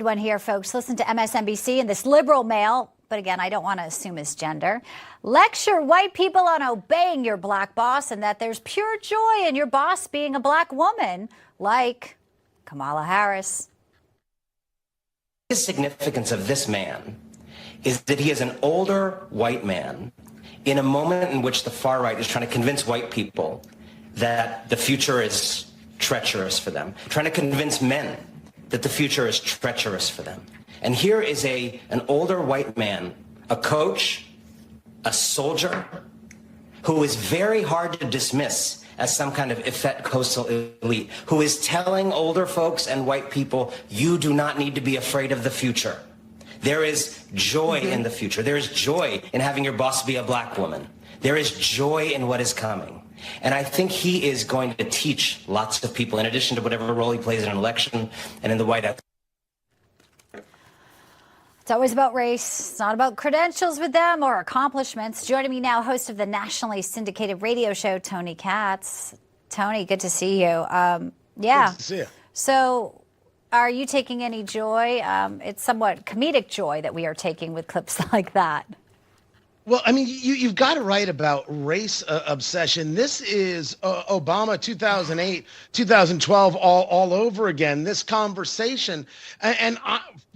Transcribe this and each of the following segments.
One here, folks. Listen to MSNBC and this liberal male, but again, I don't want to assume his gender, lecture white people on obeying your black boss and that there's pure joy in your boss being a black woman, like Kamala Harris. The significance of this man is that he is an older white man in a moment in which the far right is trying to convince white people that the future is treacherous for them, trying to convince men that the future is treacherous for them. And here is an older white man, a coach, a soldier, who is very hard to dismiss as some kind of effete coastal elite, who is telling older folks and white people, you do not need to be afraid of the future. There is joy in the future. There is joy in having your boss be a black woman. There is joy in what is coming. And I think he is going to teach lots of people, in addition to whatever role he plays in an election and in the White House. It's always about race. It's not about credentials with them or accomplishments. Joining me now, host of the nationally syndicated radio show, Tony Katz. Tony, good to see you. Good to see you. So are you taking any joy? It's somewhat comedic joy that we are taking with clips like that. Well, I mean, you've got to write about race obsession. This is Obama 2008, 2012 all over again, this conversation. And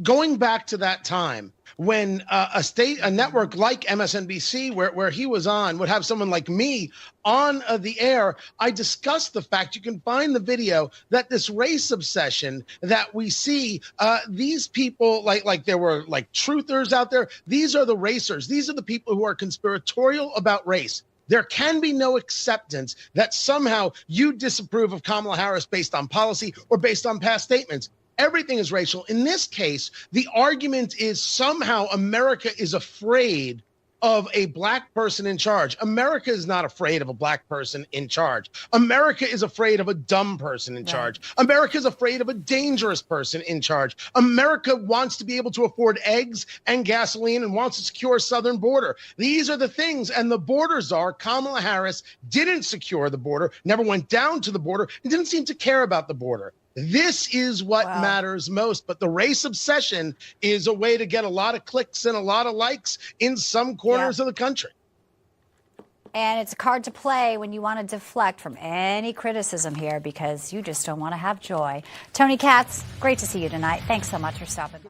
going back to that time when a network like MSNBC, where he was on, would have someone like me on the air, I discussed the fact, you can find the video, that this race obsession that we see, these people, like there were like truthers out there, these are the racers. These are the people who are conspiratorial about race. There can be no acceptance that somehow you disapprove of Kamala Harris based on policy or based on past statements. Everything is racial. In this case, the argument is somehow America is afraid of a black person in charge. America is not afraid of a black person in charge. America is afraid of a dumb person in charge. America is afraid of a dangerous person in charge. America wants to be able to afford eggs and gasoline and wants a secure southern border. These are the things, and the border czar, Kamala Harris, didn't secure the border, never went down to the border, and didn't seem to care about the border. This is what matters most. But the race obsession is a way to get a lot of clicks and a lot of likes in some corners of the country. And it's a card to play when you want to deflect from any criticism here because you just don't want to have joy. Tony Katz, great to see you tonight. Thanks so much for stopping by.